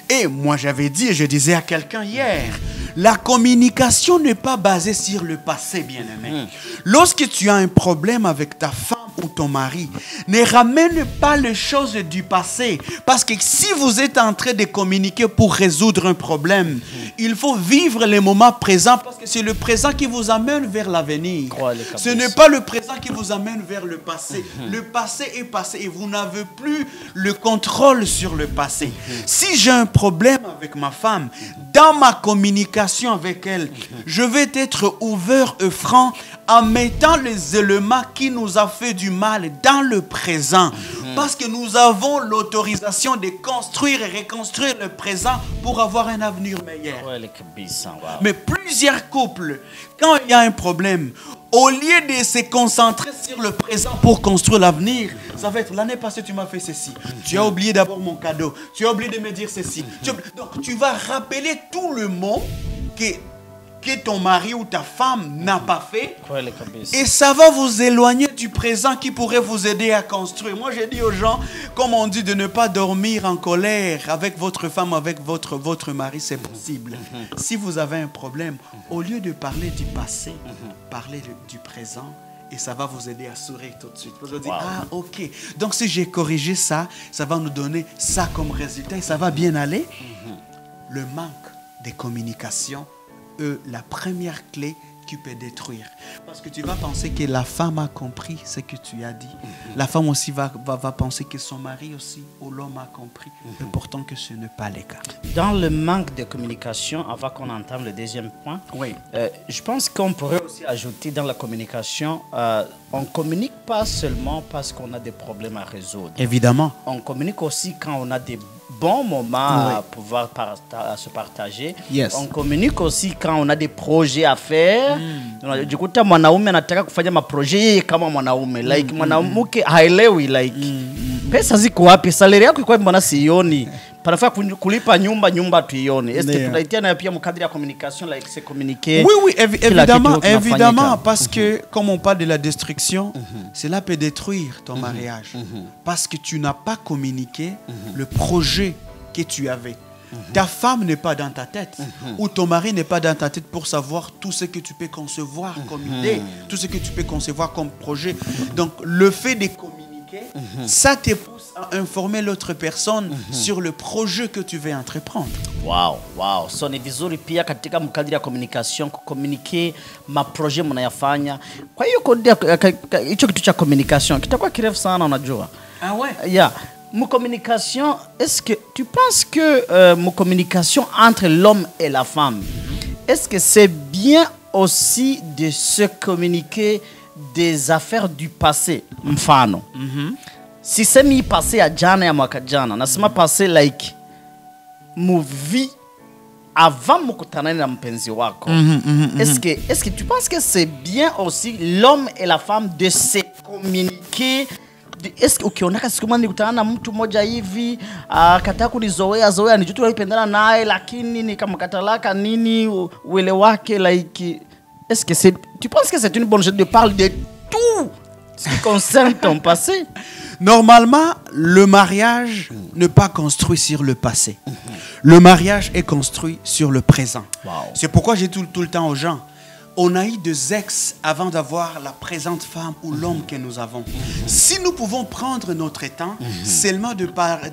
Et moi, j'avais dit, et je disais à quelqu'un hier, la communication n'est pas basée sur le passé, bien-aimé. Lorsque tu as un problème avec ta femme ou ton mari, ne ramène pas les choses du passé. Parce que si vous êtes en train de communiquer pour résoudre un problème, il faut vivre les moments présents parce que c'est le présent qui vous amène vers l'avenir. Ce n'est pas le présent qui vous amène vers le passé. Le passé est passé et vous n'avez plus le contrôle sur le passé. Si j'ai un problème avec ma femme, dans ma communication avec elle, je vais être ouvert et franc en mettant les éléments qui nous ont fait du mal dans le présent. Parce que nous avons l'autorisation de construire et reconstruire le présent pour avoir un avenir meilleur. Mais plusieurs couples, quand il y a un problème, au lieu de se concentrer sur le présent pour construire l'avenir, ça va être l'année passée tu m'as fait ceci. Tu as oublié d'abord mon cadeau. Tu as oublié de me dire ceci. Donc tu vas rappeler tout le mot que ton mari ou ta femme n'a pas fait. Et ça va vous éloigner du présent qui pourrait vous aider à construire. Moi, j'ai dit aux gens, comme on dit, de ne pas dormir en colère avec votre femme, avec votre mari, c'est possible. Si vous avez un problème, au lieu de parler du passé, parlez du présent. Et ça va vous aider à sourire tout de suite. Vous allez dire, ah, ok. Donc, si j'ai corrigé ça, ça va nous donner ça comme résultat et ça va bien aller. Le manque de communication est la première clé qui peut détruire. Parce que tu vas penser que la femme a compris ce que tu as dit. La femme aussi va penser que son mari aussi, ou l'homme a compris. Et pourtant que ce n'est pas le cas. Dans le manque de communication, avant qu'on entame le deuxième point, je pense qu'on pourrait aussi ajouter dans la communication, on ne communique pas seulement parce qu'on a des problèmes à résoudre. Évidemment. On communique aussi quand on a des bons moments à pouvoir se partager. On communique aussi quand on a des projets à faire. Jikuta mwanaume anataka kufanya maproje yeye kama mwanaume like mwanamke haelewi like pesa ziko wapi, salary yako iko wapi, mbona sioni, panafaa kulipa nyumba tuione. Est-ce que tunaitia na pia mkadri ya communication like c'est communiquer? Oui, évidemment, parce que comme on parle de la destruction, cela peut détruire ton mariage parce que tu n'as pas communiqué le projet que tu avais. Ta femme n'est pas dans ta tête ou ton mari n'est pas dans ta tête pour savoir tout ce que tu peux concevoir comme idée, tout ce que tu peux concevoir comme projet. Donc le fait de communiquer, ça te pousse à informer l'autre personne sur le projet que tu veux entreprendre. Wow. So ni vizuri pia katika mkadri ya communication kukomunike maproje mnayafanya. Kwa hiyo hicho kitu cha communication kitakuwa kirefu sana unajua. Ah ouais? Yeah. Mon communication, est-ce que tu penses que mon communication entre l'homme et la femme, est-ce que c'est bien aussi de se communiquer des affaires du passé, mfano? Si c'est mi passé à jana ya mwaka jana, nasema passé like movie avant mkutanane na mpenzi wako. Est-ce que tu penses que c'est bien aussi l'homme et la femme de se communiquer? Est-ce que ukionaka siku moja nikutana na mtu mmoja hivi akataka kunizoea ni jutu alipendana naye lakini nikamkatalaka nini uele wake like est-ce que c'est tu penses que c'est une bonne chose de parler de tout ce qui concerne ton passé? Normalement, le mariage n'est pas construit sur le passé. Le mariage est construit sur le présent. Wow. C'est pourquoi j'ai tout le temps aux gens, on a eu des ex avant d'avoir la présente femme ou l'homme que nous avons. Si nous pouvons prendre notre temps seulement de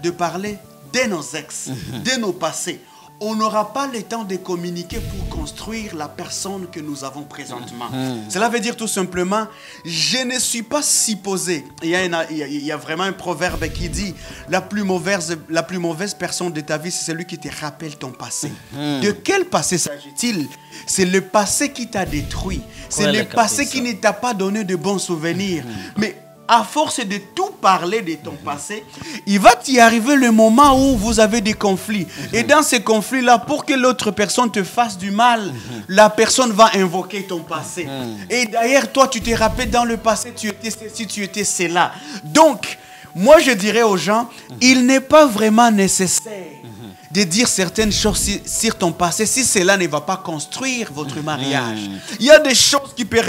parler de nos ex, de nos passés, on n'aura pas le temps de communiquer pour construire la personne que nous avons présentement. Cela veut dire tout simplement, je ne suis pas supposé. Il y a vraiment un proverbe qui dit, la plus mauvaise personne de ta vie, c'est celui qui te rappelle ton passé. De quel passé s'agit-il? C'est le passé qui t'a détruit. C'est le passé qui ne t'a pas donné de bons souvenirs. Mais à force de tout parler de ton passé, il va t'y arriver le moment où vous avez des conflits. Et dans ces conflits-là, pour que l'autre personne te fasse du mal, la personne va invoquer ton passé. Et d'ailleurs, toi, tu te rappelles dans le passé, tu étais ceci, tu étais cela. Donc, moi, je dirais aux gens, il n'est pas vraiment nécessaire de dire certaines choses sur ton passé si cela ne va pas construire votre mariage. Il y a des choses qui peuvent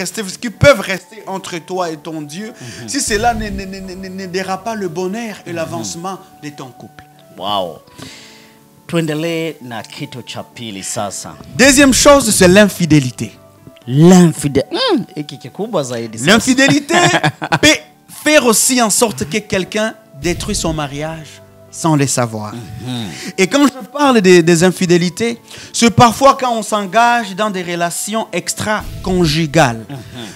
rester entre toi et ton Dieu si cela n'aidera pas le bonheur et l'avancement de ton couple. Wow. Tuendelee na kitu cha pili sasa. Deuxième chose, c'est l'infidélité. L'infidélité peut faire aussi en sorte que quelqu'un détruit son mariage sans le savoir. Et quand je parle des infidélités, c'est parfois quand on s'engage dans des relations extra-conjugales.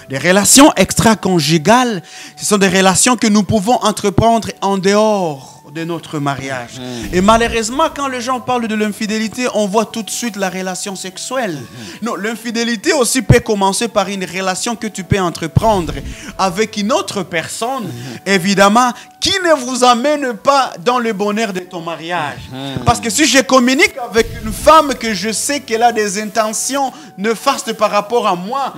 Les relations extra-conjugales, ce sont des relations que nous pouvons entreprendre en dehors de notre mariage. Et malheureusement, quand les gens parlent de l'infidélité, on voit tout de suite la relation sexuelle. Non, l'infidélité aussi peut commencer par une relation que tu peux entreprendre avec une autre personne, évidemment, qui ne vous amène pas dans le bonheur de ton mariage. Parce que si je communique avec une femme que je sais qu'elle a des intentions néfastes par rapport à moi,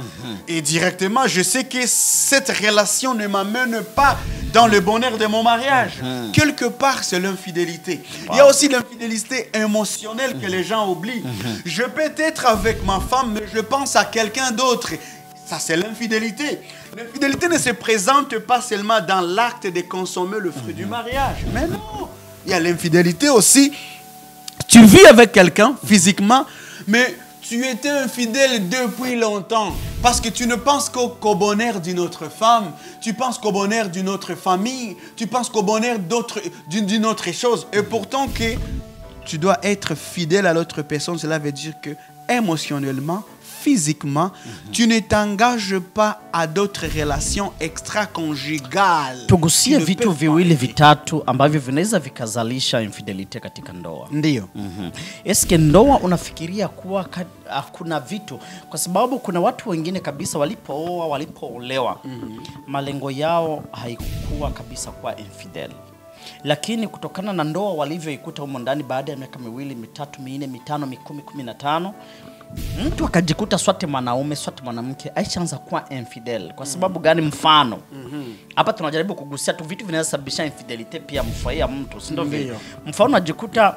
et directement, je sais que cette relation ne m'amène pas dans le bonheur de mon mariage. Quelque part, c'est l'infidélité. Il y a aussi l'infidélité émotionnelle que les gens oublient. Je peux être avec ma femme, mais je pense à quelqu'un d'autre. Ça, c'est l'infidélité. L'infidélité ne se présente pas seulement dans l'acte de consommer le fruit du mariage. Mais non, il y a l'infidélité aussi. Tu vis avec quelqu'un physiquement, mais tu étais infidèle depuis longtemps parce que tu ne penses qu'au bonheur d'une autre femme, tu penses qu'au bonheur d'une autre famille, tu penses qu'au bonheur d'une autre chose. Et pourtant que tu dois être fidèle à l'autre personne, cela veut dire que émotionnellement, physiquement, tu ne t'engages pas à d'autres relations extra-conjugales. Tugusie vitu viwili vitatu ambavyo vinaweza vikazalisha infidelity katika ndoa. Ndiyo. Eske ndoa unafikiria kuwa kuna vitu, kwa sababu kuna watu wengine kabisa walipooa, walipoolewa, malengo yao haikuwa kabisa kwa infidel. Lakini kutokana na ndoa walivyoikuta humo ndani baada ya miaka 2, 3, 4, 5, 10, 15, mtu akajikuta swate mwanaume swate mwanamke aishaanza kuwa infidel. Kwa sababu gani? Mfano hapa tunajaribu kugusia tu vitu vinaweza sababisha infidelity pia mfaya mtu, si ndio vile? Mfano ajikuta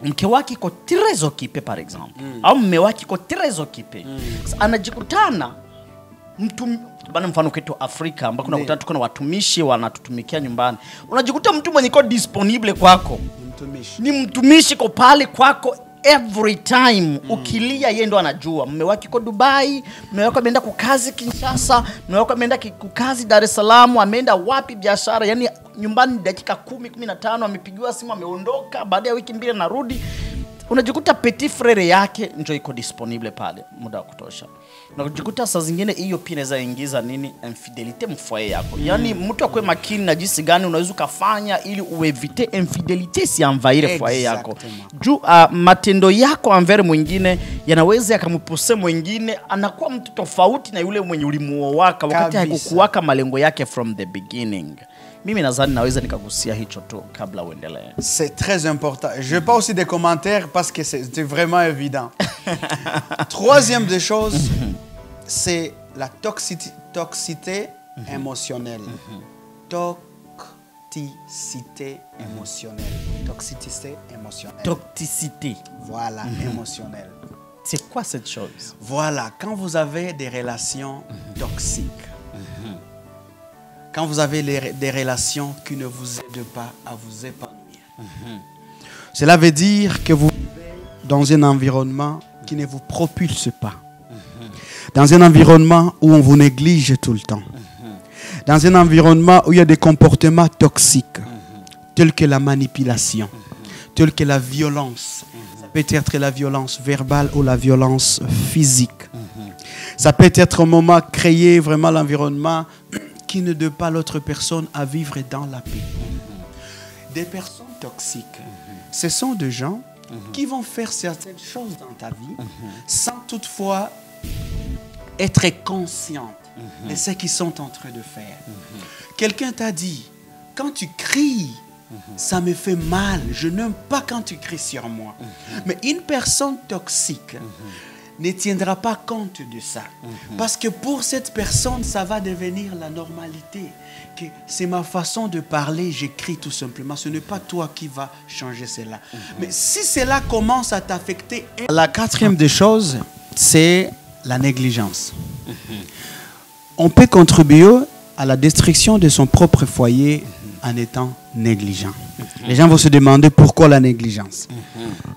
mke wake iko très occupé par exemple, au mume wake iko très occupé, anajikutana mtu bana, mfano kwetu Afrika ambako unakuta tuko na watumishi wanatutumikia nyumbani, unajikuta mtu mwenye iko disponible kwako ni mtumishi ko pale kwako every time. Ukilia yeye ndo anajua. Mume wake yuko Dubai, mume wake ameenda kukazi Kinshasa, mume wake ameenda kukazi Dar es Salaam, ameenda wapi biashara, yani nyumbani dakika 10, 15 amepigiwa simu ameondoka, baada ya wiki 2 anarudi. Unajikuta petit frere yake ndio iko disponible pale muda wa kutosha. Unajikuta saa zingine hiyo pia inaweza ingiza nini? Infidelity mfoe yako. Yani mtu akwe makini na jinsi gani unaweza kufanya ili uevite infidelity si envahir foe yako. Juu matendo yako envers mwingine yanaweza yakampose mwingine anakuwa mtu tofauti na yule mwenye ulimuoa wakati hakukuwaka malengo yake from the beginning. Mimi nadhani naweza nikagusia hicho tu kabla uendelee. C'est très important. Je n'ai pas aussi des commentaires parce que c'est vraiment évident. Troisième des choses, c'est la toxicité émotionnelle. Toxicité émotionnelle. Toxicité émotionnelle. Toxicité. Voilà, émotionnelle. C'est quoi cette chose? Voilà, quand vous avez des relations toxiques, quand vous avez des relations qui ne vous aident pas à vous épanouir, cela veut dire que vous vivez dans un environnement qui ne vous propulse pas, dans un environnement où on vous néglige tout le temps, dans un environnement où il y a des comportements toxiques, tels que la manipulation, tels que la violence. Ça peut être la violence verbale ou la violence physique. Ça peut être un moment créer vraiment l'environnement qui ne donne pas l'autre personne à vivre dans la paix. Des personnes toxiques, ce sont des gens qui vont faire certaines choses dans ta vie sans toutefois être conscients de ce qu'ils sont en train de faire. Quelqu'un t'a dit, quand tu cries, ça me fait mal, je n'aime pas quand tu cries sur moi. Mais une personne toxique ne tiendra pas compte de ça. Parce que pour cette personne, ça va devenir la normalité. Que c'est ma façon de parler, j'écris tout simplement. Ce n'est pas toi qui vas changer cela. Mais si cela commence à t'affecter... La quatrième des choses, c'est la négligence. On peut contribuer à la destruction de son propre foyer en étant négligent. Les gens vont se demander pourquoi la négligence.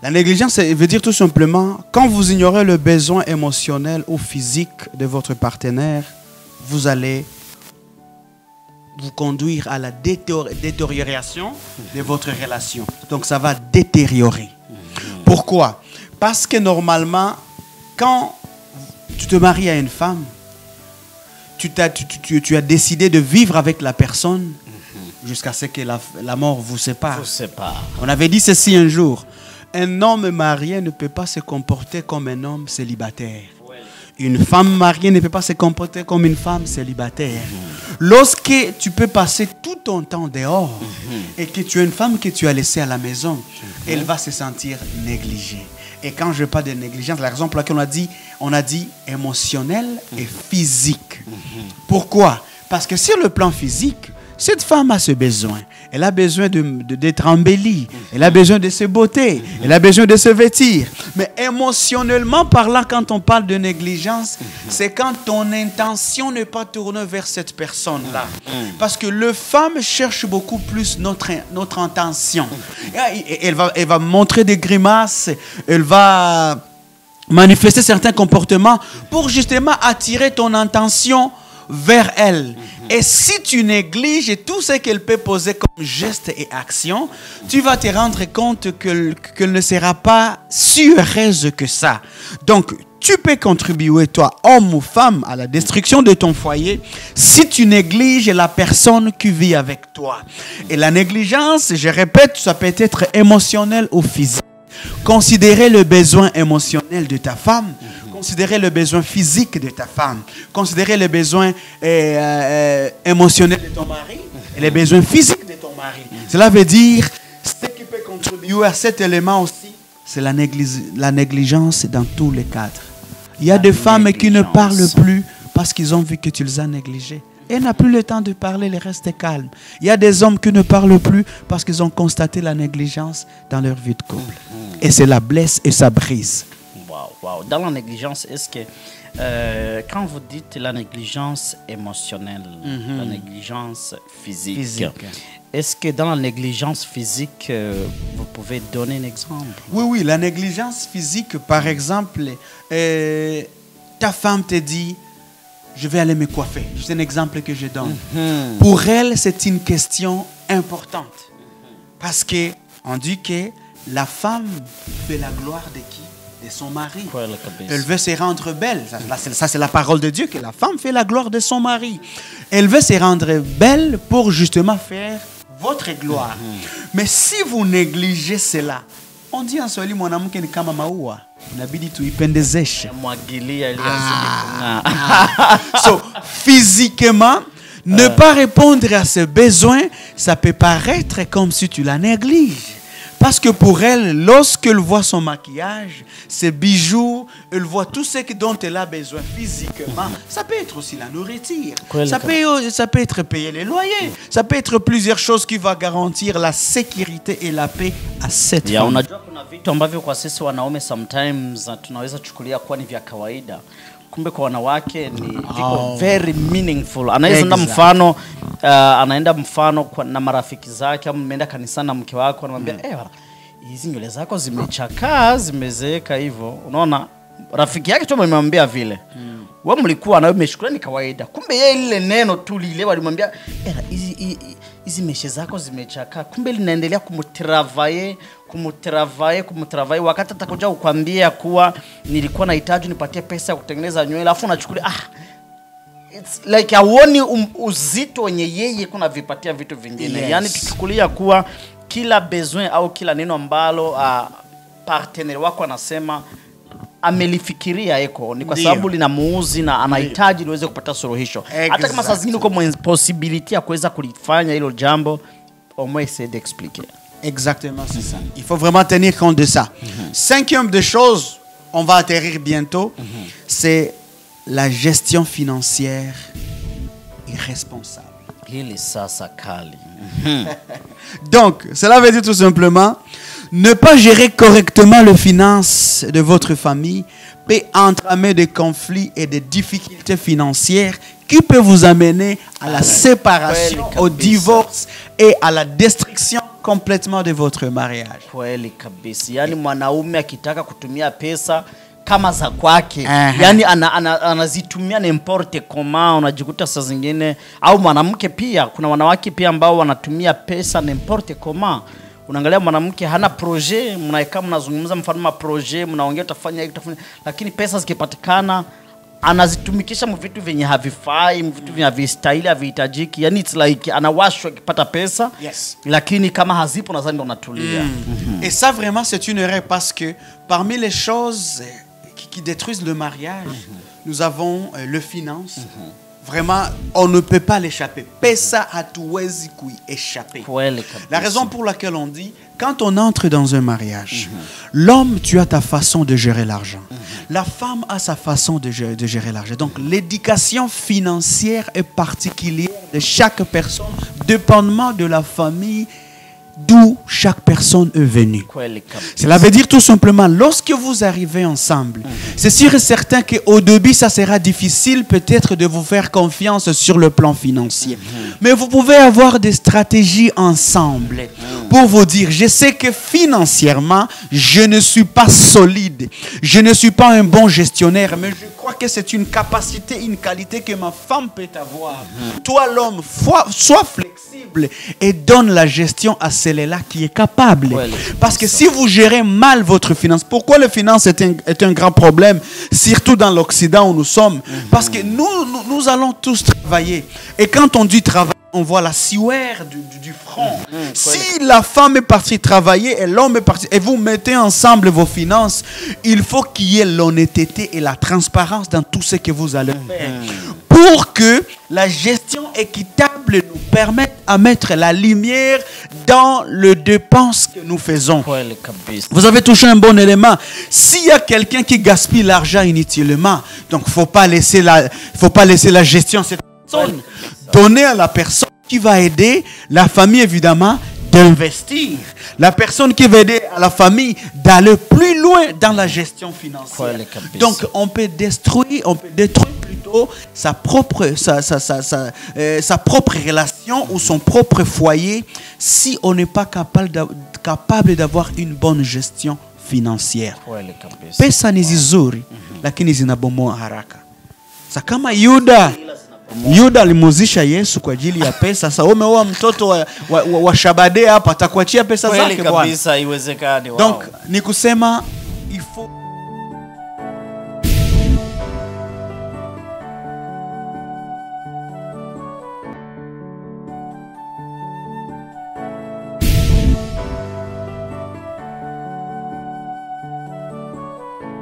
La négligence, ça veut dire tout simplement, quand vous ignorez le besoin émotionnel ou physique de votre partenaire, vous allez vous conduire à la détérioration de votre relation. Donc ça va détériorer. Pourquoi? Parce que normalement, quand tu te maries à une femme, tu as décidé de vivre avec la personne jusqu'à ce que la mort vous sépare. On avait dit ceci un jour. Un homme marié ne peut pas se comporter comme un homme célibataire. Une femme mariée ne peut pas se comporter comme une femme célibataire. Lorsque tu peux passer tout ton temps dehors et que tu as une femme que tu as laissée à la maison, elle va se sentir négligée. Et quand je parle de négligence, la raison pour laquelle on a dit émotionnel et physique. Pourquoi? Parce que sur le plan physique, cette femme a ce besoin. Elle a besoin d'être embellie. Elle a besoin de se beauté. Elle a besoin de se vêtir. Mais émotionnellement parlant, quand on parle de négligence, c'est quand ton intention n'est pas tournée vers cette personne-là. Parce que le femme cherche beaucoup plus notre intention. Elle va montrer des grimaces. Elle va manifester certains comportements pour justement attirer ton attention vers elle. Et si tu négliges tout ce qu'elle peut poser comme geste et action, tu vas te rendre compte qu'elle ne sera pas si heureuse que ça. Donc, tu peux contribuer, toi, homme ou femme, à la destruction de ton foyer si tu négliges la personne qui vit avec toi. Et la négligence, je répète, ça peut être émotionnel ou physique. Considérer le besoin émotionnel de ta femme, considérer le besoin physique de ta femme, considérer les besoins émotionnels de ton mari et les besoins physiques de ton mari. Cela veut dire, ce qui peut contribuer à cet élément aussi, c'est la négligence dans tous les cadres. Il y a des femmes qui ne parlent plus parce qu'ils ont vu que tu les as négligées. Et n'a plus le temps de parler, les restent calmes. Il y a des hommes qui ne parlent plus parce qu'ils ont constaté la négligence dans leur vie de couple. Et cela blesse et ça brise. Wow. Dans la négligence, est-ce que quand vous dites la négligence émotionnelle, la négligence physique, est-ce que dans la négligence physique, vous pouvez donner un exemple? Oui, la négligence physique, par exemple, ta femme te dit, je vais aller me coiffer. C'est un exemple que je donne. Pour elle, c'est une question importante. Parce qu'on dit que la femme fait la gloire de qui? De son mari. Elle veut se rendre belle. Ça, c'est la parole de Dieu, que la femme fait la gloire de son mari. Elle veut se rendre belle pour justement faire votre gloire. Mais si vous négligez cela, on dit en Swahili, mwanamke ni kama maua. Inabidi tuipendezeshe. So, physiquement, Ne pas répondre à ses besoins, ça peut paraître comme si tu la négliges. Parce que pour elle, lorsqu'elle voit son maquillage, ses bijoux, elle voit tout ce dont elle a besoin physiquement. Ça peut être aussi la nourriture. Ça peut être payer les loyers. Ça peut être plusieurs choses qui vont garantir la sécurité et la paix à cette femme. Unajua kuna vitu ambavyo kwa sisi wanaume sometimes tunaweza chukulia kuwa ni vya kawaida. Kumbe kwa wanawake ni viko very meaningful. Anaenda mfano na marafiki zake, au mmeenda kanisani na mke wako, anamwambia hizi nywele zako zimechakaa, zimezeeka hivyo. Unaona, rafiki yake tu amemwambia vile. Wewe mlikuwa nawe umeshukulia ni kawaida. Kumbe yeye ile neno tu lile walimwambia hizi meshe zako zimechakaa. Kumbe linaendelea kumtravaye wakati atakuja kukwambia kuwa nilikuwa nahitaji nipatie pesa ya kutengeneza nywele, alafu unachukulia it's like hauoni uzito wenye yeye kuna vipatia vitu vingine. Yes. Yani tukichukulia kuwa kila besoin au kila neno ambalo partner wako anasema amelifikiria eko ni kwa sababu linamuuzi na anahitaji liweze kupata suluhisho. Hata kama saa zingine uko possibility ya kuweza kulifanya hilo jambo, au moins essayer d'expliquer. Exactement, c'est ça. Il faut vraiment tenir compte de ça. Cinquième des choses, on va atterrir bientôt, c'est la gestion financière irresponsable. Hili sasa kali. Donc, cela veut dire tout simplement, ne pas gérer correctement les finances de votre famille peut entraîner des conflits et des difficultés financières qui peuvent vous amener à la séparation, au divorce et à la destruction complètement de votre mariage. Kweli kabisa. Yani mwanaume akitaka kutumia pesa kama za kwake, yani anazitumia n'importe comment, unajikuta saa zingine, au mwanamke pia, kuna wanawake pia ambao wanatumia pesa n'importe comment. Unaangalia mwanamke hana projet, mnaekaa mnazungumza mfano ma projet, mnaongea utafanya hivi utafanya, lakini pesa zikipatikana anazitumikisha vitu vyenye havifai, vitu vyenye havistahili, havihitajiki. Yani it's like anawashwa akipata pesa, lakini kama hazipo nadhani ndo anatulia. Et ça vraiment c'est une erreur parce que parmi les choses qui détruisent le mariage, nous avons le finance. Vraiment, on ne peut pas l'échapper. Pesa hatuwezi kuéchapper. La raison pour laquelle on dit, quand on entre dans un mariage, l'homme, tu as ta façon de gérer l'argent. La femme a sa façon de gérer l'argent. Donc, l'éducation financière est particulière de chaque personne, dépendamment de la famille d'où chaque personne est venue. Cela veut dire tout simplement, lorsque vous arrivez ensemble, c'est sûr et certain qu'au début, ça sera difficile peut-être de vous faire confiance sur le plan financier. Mais vous pouvez avoir des stratégies ensemble pour vous dire, je sais que financièrement, je ne suis pas solide, je ne suis pas un bon gestionnaire, mais je crois que c'est une capacité, une qualité que ma femme peut avoir. Toi, l'homme, sois flexible et donne la gestion à celle-là qui est capable. Parce que si vous gérez mal votre finance, pourquoi le finance est un grand problème, surtout dans l'Occident où nous sommes? Parce que nous allons tous travailler. Et quand on dit travailler, on voit la sueur du front. Si la femme est partie travailler et l'homme est parti, et vous mettez ensemble vos finances, il faut qu'il y ait l'honnêteté et la transparence dans tout ce que vous allez faire. Pour que la gestion équitable nous permette à mettre la lumière dans les dépenses que nous faisons. Vous avez touché un bon élément. S'il y a quelqu'un qui gaspille l'argent inutilement, donc il ne faut pas laisser la gestion à cette personne. Donner à la personne qui va aider la famille évidemment d'investir. La personne qui va aider à la famille d'aller plus loin dans la gestion financière. Donc on peut détruire plutôt sa propre relation ou son propre foyer si on n'est pas capable d'avoir une bonne gestion financière. Pesa ni zizuri lakini zinabomoa haraka. Sa kama Yuda alimuzisha Yesu kwa ajili ya pesa. Sasa umeoa mtoto wa Shabade hapa, atakuachia pesa zake bwana. Kabisa haiwezekani. Donc ni kusema